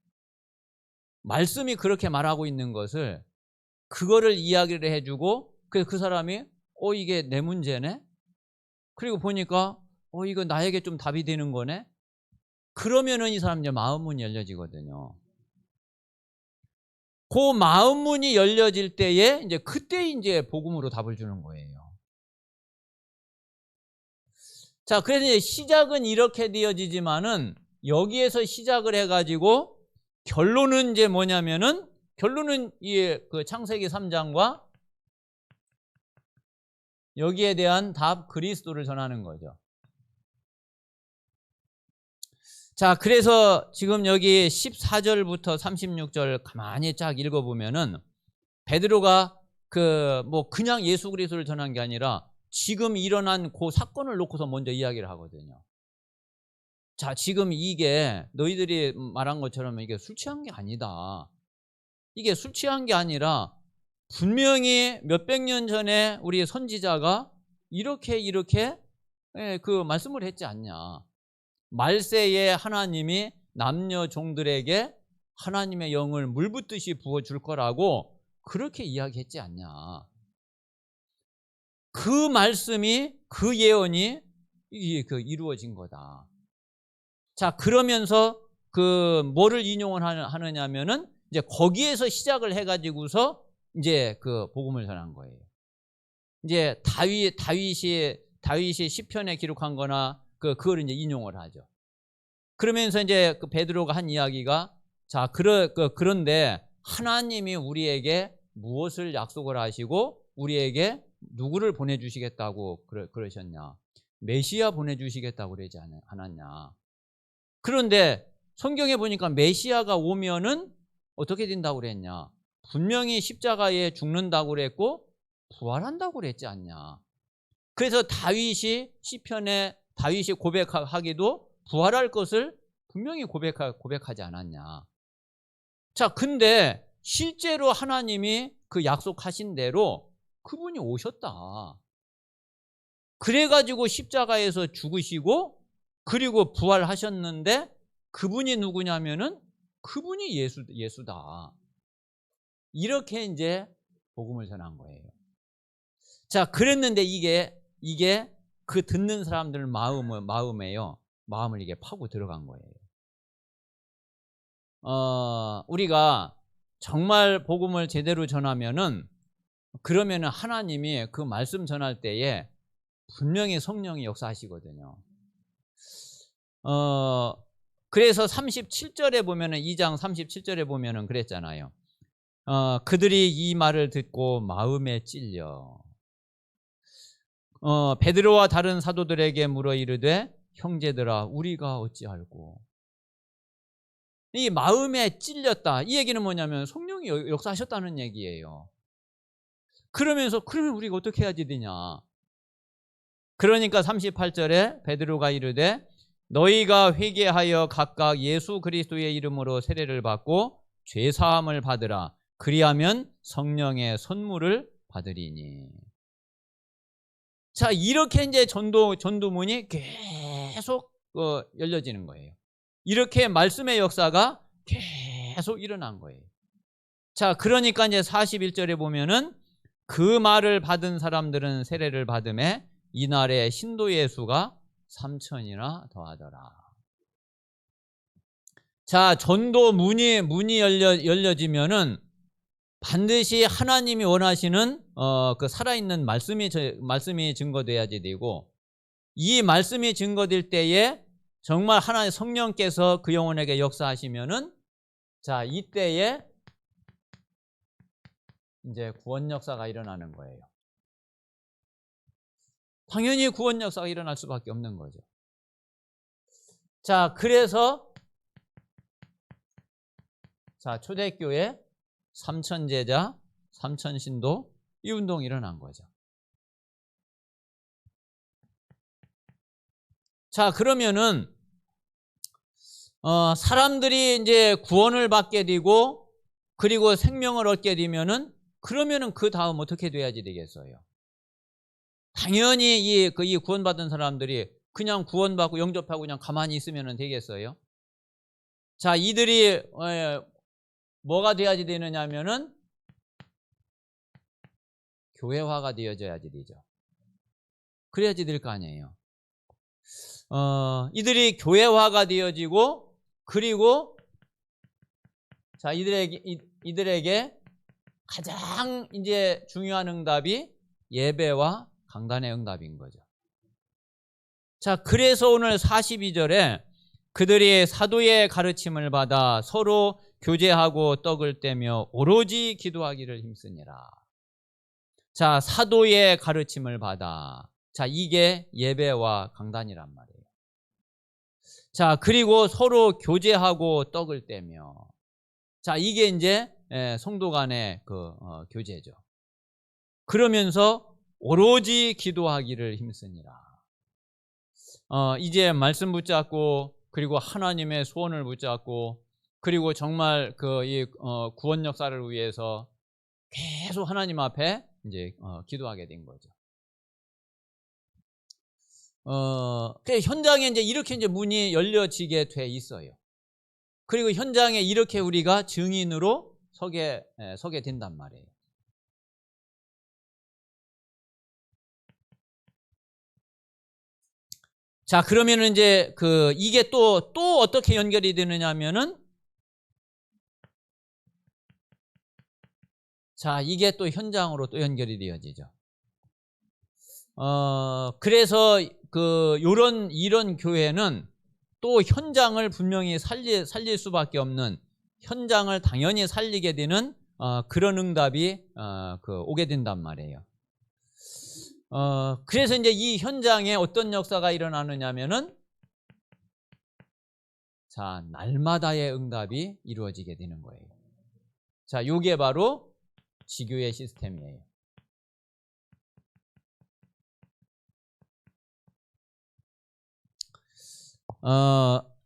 말씀이 그렇게 말하고 있는 것을, 그거를 이야기를 해주고, 그 사람이 이게 내 문제네? 그리고 보니까 이거 나에게 좀 답이 되는 거네? 그러면은 이 사람 이제 마음 문이 열려지거든요. 그 마음 문이 열려질 때에 이제 그때 이제 복음으로 답을 주는 거예요. 자, 그래서 이제 시작은 이렇게 되어지지만은 여기에서 시작을 해가지고 결론은 이제 뭐냐면은, 결론은 그 창세기 3장과 여기에 대한 답 그리스도를 전하는 거죠. 자, 그래서 지금 여기 14절부터 36절 가만히 쫙 읽어보면은 베드로가 그냥 예수 그리스도를 전한 게 아니라 지금 일어난 그 사건을 놓고서 먼저 이야기를 하거든요. 자, 지금 이게 너희들이 말한 것처럼 이게 술 취한 게 아니다. 이게 술 취한 게 아니라 분명히 몇백 년 전에 우리 선지자가 이렇게 그 말씀을 했지 않냐. 말세에 하나님이 남녀 종들에게 하나님의 영을 물 붓듯이 부어줄 거라고 그렇게 이야기했지 않냐. 그 말씀이, 그 예언이 이루어진 거다. 자, 그러면서 뭐를 인용을 하느냐면은 이제 거기에서 시작을 해가지고서 이제 복음을 전한 거예요. 이제 다윗이 시편에 기록한 거나 그걸 이제 인용을 하죠. 그러면서 이제 베드로가 한 이야기가, 자, 그런데 하나님이 우리에게 무엇을 약속을 하시고 우리에게 누구를 보내주시겠다고 그러셨냐. 메시아 보내주시겠다고 그러지 않았냐. 그런데 성경에 보니까 메시아가 오면은 어떻게 된다고 그랬냐. 분명히 십자가에 죽는다고 그랬고 부활한다고 그랬지 않냐. 그래서 다윗이 시편에 다윗이 고백하기도 부활할 것을 분명히 고백하지 않았냐. 자, 근데 실제로 하나님이 그 약속하신 대로 그분이 오셨다. 그래가지고 십자가에서 죽으시고 그리고 부활하셨는데 그분이 누구냐면은 그분이 예수다. 이렇게 이제 복음을 전한 거예요. 자, 그랬는데 이게 그 듣는 사람들 마음을 이게 파고 들어간 거예요. 우리가 정말 복음을 제대로 전하면은 그러면은 하나님이 그 말씀 전할 때에 분명히 성령이 역사하시거든요. 그래서 37절에 보면은 2장 37절에 보면은 그랬잖아요. 그들이 이 말을 듣고 마음에 찔려 베드로와 다른 사도들에게 물어 이르되 형제들아 우리가 어찌할꼬. 이 마음에 찔렸다. 이 얘기는 뭐냐면 성령이 역사하셨다는 얘기예요. 그러면 우리가 어떻게 해야지 되냐. 그러니까 38절에 베드로가 이르되 너희가 회개하여 각각 예수 그리스도의 이름으로 세례를 받고 죄사함을 받으라. 그리하면 성령의 선물을 받으리니. 자, 이렇게 이제 전도문이 계속 열려지는 거예요. 이렇게 말씀의 역사가 계속 일어난 거예요. 자, 그러니까 이제 41절에 보면은 그 말을 받은 사람들은 세례를 받음에 이날에 신도의 수가 3,000이나 더하더라. 자, 전도 문이 열려지면은 반드시 하나님이 원하시는 그 살아있는 말씀이 증거돼야지 되고, 이 말씀이 증거될 때에 정말 하나님 성령께서 그 영혼에게 역사하시면은 자, 이때에 이제 구원 역사가 일어나는 거예요. 당연히 구원 역사가 일어날 수밖에 없는 거죠. 자, 그래서 자, 초대교회 3,000제자, 3,000신도 이 운동이 일어난 거죠. 자, 그러면은 사람들이 이제 구원을 받게 되고 그리고 생명을 얻게 되면은 그러면은 그 다음 어떻게 돼야지 되겠어요? 당연히 이 구원받은 사람들이 그냥 구원받고 영접하고 그냥 가만히 있으면 되겠어요? 자, 이들이 뭐가 돼야지 되느냐면은 교회화가 되어져야지 되죠. 그래야지 될 거 아니에요. 이들이 교회화가 되어지고 그리고 자, 이들에게 가장 이제 중요한 응답이 예배와 강단의 응답인 거죠. 자, 그래서 오늘 42절에 그들이 사도의 가르침을 받아 서로 교제하고 떡을 떼며 오로지 기도하기를 힘쓰니라. 자, 사도의 가르침을 받아. 자, 이게 예배와 강단이란 말이에요. 자, 그리고 서로 교제하고 떡을 떼며. 자, 이게 이제 성도 간의 그 교제죠. 그러면서 오로지 기도하기를 힘쓰니라. 이제 말씀 붙잡고 그리고 하나님의 소원을 붙잡고 그리고 정말 이 구원 역사를 위해서 계속 하나님 앞에 이제 기도하게 된 거죠. 현장에 이제 이렇게 이제 문이 열려지게 돼 있어요. 그리고 현장에 이렇게 우리가 증인으로 서게 된단 말이에요. 자, 그러면은 이제 이게 또 어떻게 연결이 되느냐면은 자, 이게 또 현장으로 또 연결이 되어지죠. 그래서 이런 교회는 또 현장을 분명히 살릴 수밖에 없는, 현장을 당연히 살리게 되는 그런 응답이 오게 된단 말이에요. 그래서 이제 이 현장에 어떤 역사가 일어나느냐면은, 자, 날마다의 응답이 이루어지게 되는 거예요. 자, 요게 바로 지교의 시스템이에요.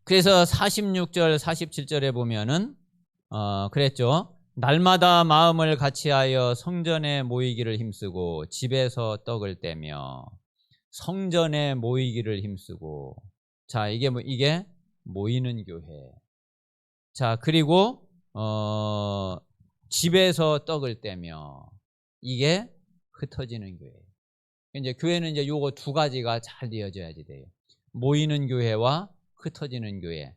그래서 46절, 47절에 보면은, 그랬죠. 날마다 마음을 같이하여 성전에 모이기를 힘쓰고 집에서 떡을 떼며. 성전에 모이기를 힘쓰고. 자, 이게 모이는 교회. 자, 그리고 집에서 떡을 떼며. 이게 흩어지는 교회. 이제 교회는 이제 요거 두 가지가 잘 이어져야지 돼요. 모이는 교회와 흩어지는 교회.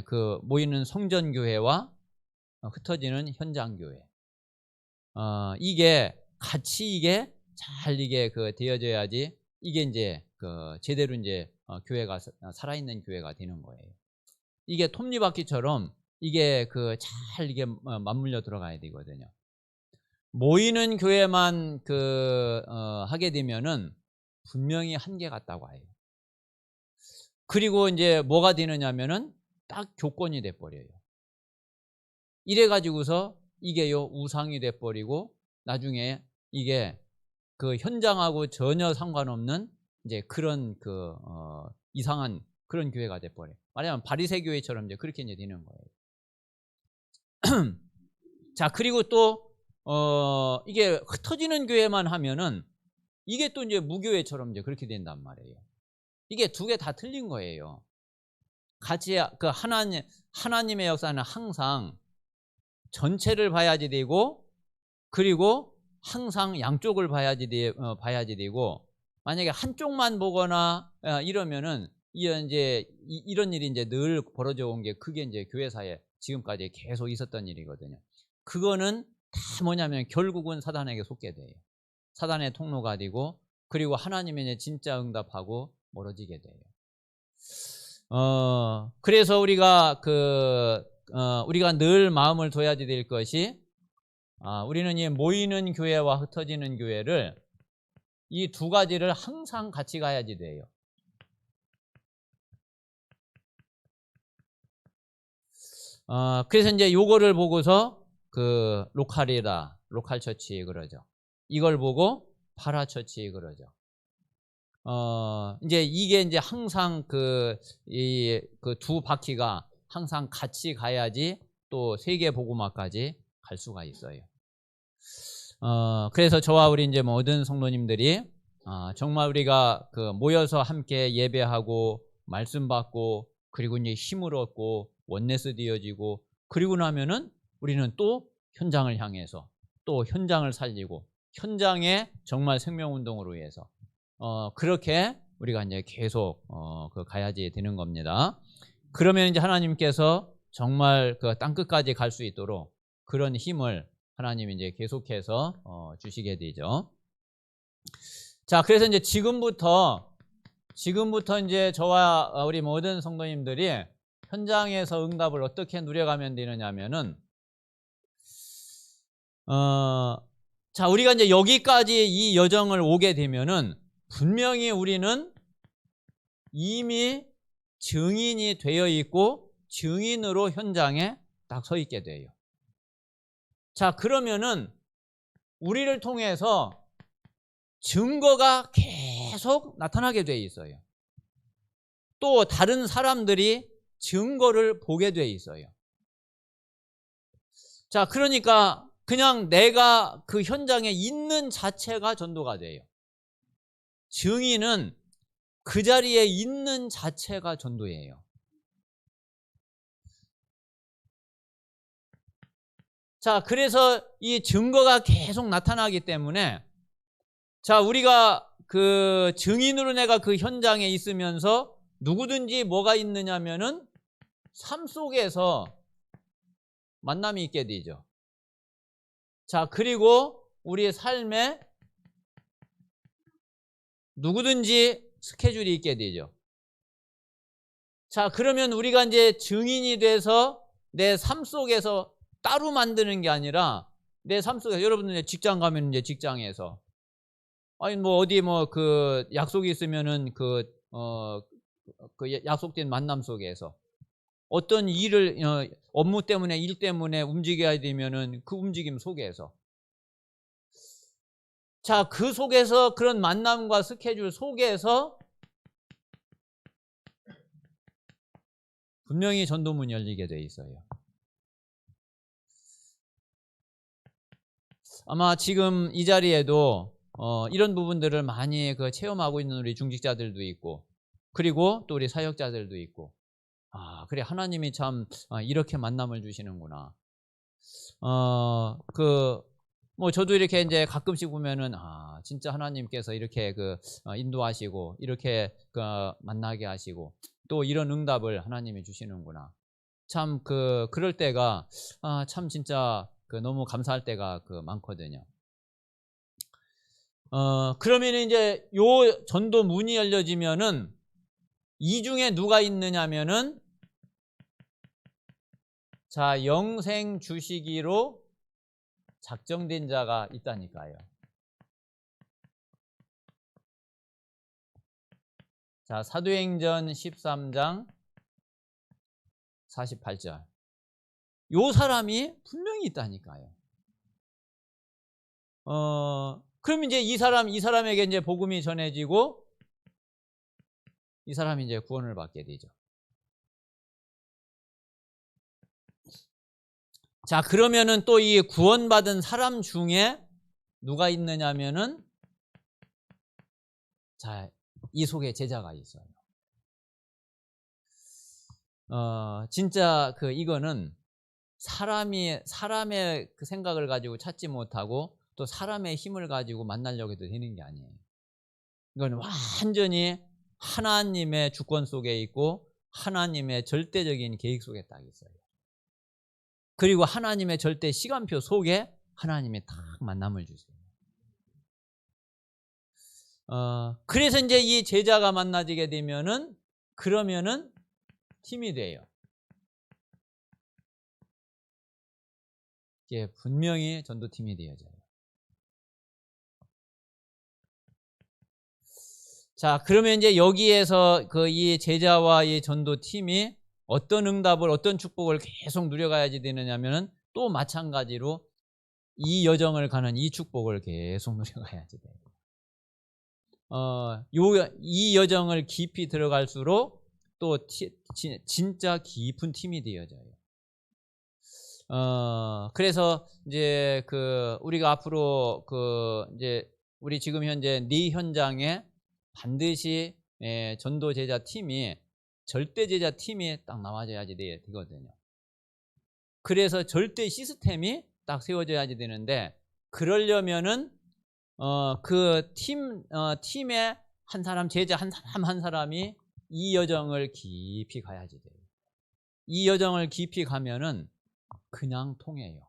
그 모이는 성전 교회와 흩어지는 현장 교회. 이게 같이 이게 잘 이게 되어져야지 이게 이제 제대로 이제 교회가 살아있는 교회가 되는 거예요. 이게 톱니바퀴처럼 이게 잘 이게 맞물려 들어가야 되거든요. 모이는 교회만 하게 되면은 분명히 한계 같다고 해요. 그리고 이제 뭐가 되느냐면은 딱 교권이 돼 버려요. 이래 가지고서 이게요 우상이 돼 버리고 나중에 이게 현장하고 전혀 상관없는 이제 그런 이상한 그런 교회가 돼 버려요. 말하자면 바리새 교회처럼 이제 그렇게 이제 되는 거예요. 자, 그리고 또 이게 흩어지는 교회만 하면은 이게 또 이제 무교회처럼 이제 그렇게 된단 말이에요. 이게 두 개 다 틀린 거예요. 같이 하나님의 역사는 항상 전체를 봐야지 되고, 그리고 항상 양쪽을 봐야지 되고, 만약에 한쪽만 보거나 이러면은 이런 일이 이제 늘 벌어져 온 게 그게 이제 교회사에 지금까지 계속 있었던 일이거든요. 그거는 다 뭐냐면 결국은 사단에게 속게 돼요. 사단의 통로가 되고, 그리고 하나님의 이제 진짜 응답하고 멀어지게 돼요. 그래서 우리가 늘 마음을 둬야지 될 것이, 우리는 이 모이는 교회와 흩어지는 교회를 이 두 가지를 항상 같이 가야지 돼요. 그래서 이제 요거를 보고서 로컬 처치 그러죠. 이걸 보고 파라처치 그러죠. 이제 이게 이제 항상 두 바퀴가 항상 같이 가야지 또 세계 복음화까지 갈 수가 있어요. 그래서 저와 우리 이제 모든 성도님들이 정말 우리가 모여서 함께 예배하고 말씀 받고 그리고 이제 힘을 얻고 원네스 되어지고 그리고 나면은 우리는 또 현장을 향해서 또 현장을 살리고 현장에 정말 생명운동으로 위해서 그렇게 우리가 이제 계속 가야지 되는 겁니다. 그러면 이제 하나님께서 정말 땅 끝까지 갈 수 있도록 그런 힘을 하나님이 이제 계속해서 주시게 되죠. 자, 그래서 이제 지금부터 이제 저와 우리 모든 성도님들이 현장에서 응답을 어떻게 누려가면 되느냐면은, 자, 우리가 이제 여기까지 이 여정을 오게 되면은 분명히 우리는 이미 증인이 되어 있고 증인으로 현장에 딱 서 있게 돼요. 자, 그러면은 우리를 통해서 증거가 계속 나타나게 돼 있어요. 또 다른 사람들이 증거를 보게 돼 있어요. 자, 그러니까 그냥 내가 그 현장에 있는 자체가 전도가 돼요. 증인은 그 자리에 있는 자체가 전도예요. 자, 그래서 이 증거가 계속 나타나기 때문에, 자, 우리가 증인으로 내가 그 현장에 있으면서 누구든지 뭐가 있느냐면은 삶 속에서 만남이 있게 되죠. 자, 그리고 우리의 삶에 누구든지 스케줄이 있게 되죠. 자, 그러면 우리가 이제 증인이 돼서 내 삶 속에서 따로 만드는 게 아니라 내 삶 속에서, 여러분들 직장 가면 이제 직장에서 아니 뭐 어디 뭐 그 약속이 있으면은 그 약속된 만남 속에서 어떤 일을 업무 때문에 일 때문에 움직여야 되면은 그 움직임 속에서 자, 그 속에서 그런 만남과 스케줄 속에서 분명히 전도문이 열리게 돼 있어요. 아마 지금 이 자리에도 이런 부분들을 많이 체험하고 있는 우리 중직자들도 있고, 그리고 또 우리 사역자들도 있고, 아, 그래, 하나님이 참 이렇게 만남을 주시는구나. 뭐 저도 이렇게 이제 가끔씩 보면은 아, 진짜 하나님께서 이렇게 인도하시고 이렇게 만나게 하시고 또 이런 응답을 하나님이 주시는구나. 참 그럴 때가 참 진짜 너무 감사할 때가 많거든요. 그러면 이제 요 전도 문이 열려지면은 이 중에 누가 있느냐면은 자, 영생 주시기로 작정된 자가 있다니까요. 자, 사도행전 13장 48절. 요 사람이 분명히 있다니까요. 그럼 이제 이 사람에게 이제 복음이 전해지고 이 사람이 이제 구원을 받게 되죠. 자, 그러면은 또 이 구원받은 사람 중에 누가 있느냐면은 자, 이 속에 제자가 있어요. 진짜 이거는 사람의 그 생각을 가지고 찾지 못하고 또 사람의 힘을 가지고 만나려고 해도 되는 게 아니에요. 이건 완전히 하나님의 주권 속에 있고 하나님의 절대적인 계획 속에 딱 있어요. 그리고 하나님의 절대 시간표 속에 하나님이 딱 만남을 주세요. 그래서 이제 이 제자가 만나지게 되면은 그러면은 팀이 돼요. 이게 분명히 전도팀이 되어져요. 자, 그러면 이제 여기에서 이 제자와 이 전도팀이 어떤 응답을, 어떤 축복을 계속 누려가야지 되느냐면은 또 마찬가지로 이 여정을 가는 이 축복을 계속 누려가야지 돼요. 이 여정을 깊이 들어갈수록 또 진짜 깊은 팀이 되어져요. 그래서 이제 우리가 앞으로 이제 우리 지금 현재 네 현장에 반드시 전도 제자 팀이 절대 제자 팀이 딱 나와줘야지 되거든요. 그래서 절대 시스템이 딱 세워져야지 되는데 그러려면은 팀의 한 사람 제자 한 사람이 이 여정을 깊이 가야지 돼요. 이 여정을 깊이 가면은 그냥 통해요.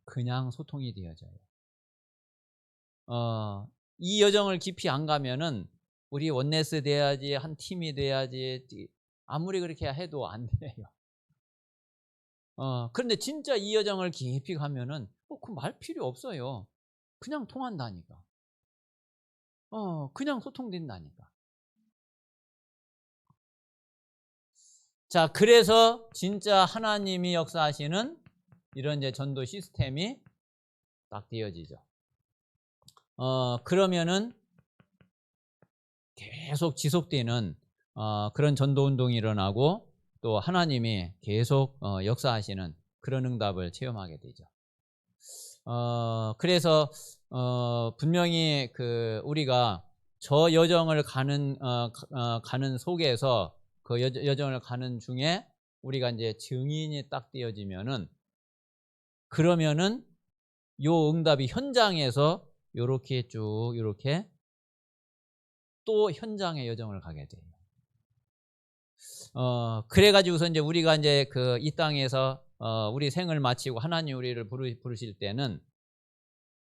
그냥 소통이 되어져요. 이 여정을 깊이 안 가면은 우리 원네스 돼야지, 한 팀이 돼야지, 아무리 그렇게 해도 안 돼요. 그런데 진짜 이 여정을 깊이 가면은 그 말 필요 없어요. 그냥 통한다니까. 그냥 소통된다니까. 자, 그래서 진짜 하나님이 역사하시는 이런 이제 전도 시스템이 딱 되어지죠. 그러면은 계속 지속되는 그런 전도 운동이 일어나고 또 하나님이 계속 역사하시는 그런 응답을 체험하게 되죠. 그래서 분명히 우리가 저 여정을 가는 속에서 그 여정을 가는 중에 우리가 이제 증인이 딱 되어지면은 그러면은 요 응답이 현장에서 요렇게 쭉 요렇게 또 현장의 여정을 가게 돼요. 그래가지고서 이제 우리가 이제 이 땅에서 우리 생을 마치고 하나님 우리를 부르실 때는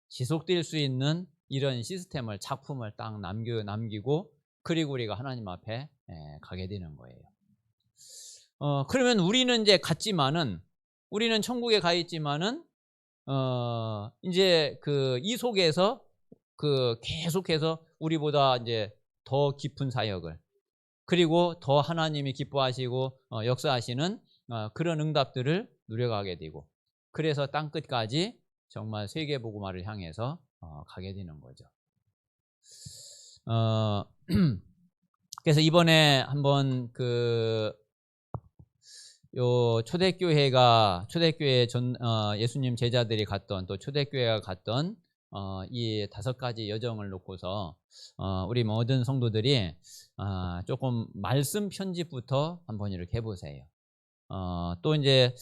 지속될 수 있는 이런 시스템을 작품을 딱 남기고 그리고 우리가 하나님 앞에 가게 되는 거예요. 그러면 우리는 이제 갔지만은 우리는 천국에 가 있지만은 이제 이 속에서 그 계속해서 우리보다 이제 더 깊은 사역을, 그리고 더 하나님이 기뻐하시고 역사하시는 그런 응답들을 누려가게 되고, 그래서 땅 끝까지 정말 세계 복음화를 향해서 가게 되는 거죠. 그래서 이번에 한번 요 초대교회 예수님 제자들이 갔던, 또 초대교회가 갔던 이 5가지 여정을 놓고서 우리 모든 성도들이 조금 말씀 편집부터 한번 이렇게 해보세요. 또 이제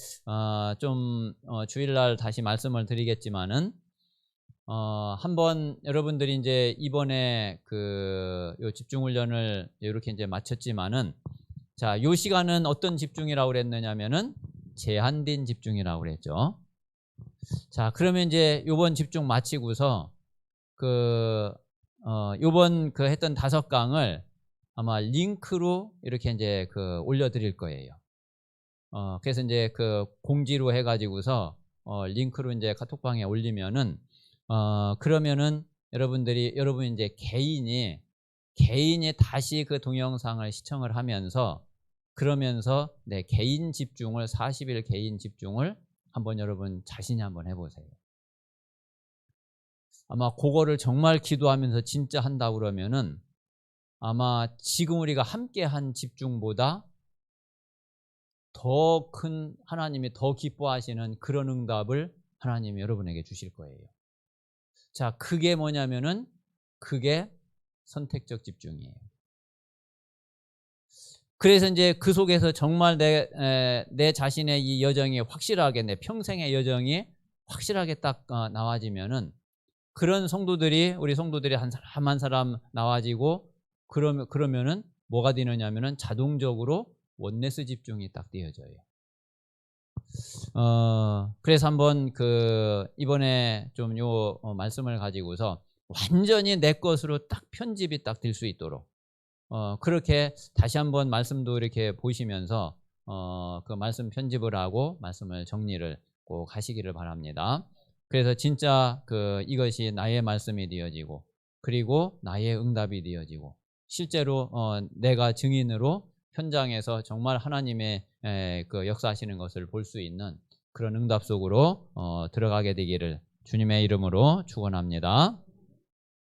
좀 주일날 다시 말씀을 드리겠지만은 한번 여러분들이 이제 이번에 요 집중훈련을 이렇게 이제 마쳤지만은, 자, 요 시간은 어떤 집중이라고 그랬느냐면은 제한된 집중이라고 그랬죠. 자, 그러면 이제 요번 집중 마치고서 요번 했던 5강을 아마 링크로 이렇게 이제 올려드릴 거예요. 그래서 이제 공지로 해가지고서 링크로 이제 카톡방에 올리면은 그러면은 여러분이 이제 개인이 다시 그 동영상을 시청을 하면서, 그러면서 내 개인 집중을 40일 개인 집중을 한번 여러분 자신이 한번 해보세요. 아마 그거를 정말 기도하면서 진짜 한다 그러면은 아마 지금 우리가 함께 한 집중보다 더 큰, 하나님이 더 기뻐하시는 그런 응답을 하나님이 여러분에게 주실 거예요. 자, 그게 뭐냐면은 그게 선택적 집중이에요. 그래서 이제 그 속에서 정말 내 자신의 이 여정이 확실하게, 내 평생의 여정이 확실하게 딱 나와지면은, 그런 성도들이, 우리 성도들이 한 사람 한 사람 나와지고, 그러면은 뭐가 되느냐면은 자동적으로 원네스 집중이 딱 되어져요. 그래서 한번 이번에 좀 요 말씀을 가지고서 완전히 내 것으로 딱 편집이 딱 될 수 있도록 그렇게 다시 한번 말씀도 이렇게 보시면서 그 말씀 편집을 하고 말씀을 정리를 꼭 하시기를 바랍니다. 그래서 진짜 이것이 나의 말씀이 되어지고, 그리고 나의 응답이 되어지고, 실제로 내가 증인으로 현장에서 정말 하나님의 역사하시는 것을 볼 수 있는 그런 응답 속으로 들어가게 되기를 주님의 이름으로 축원합니다.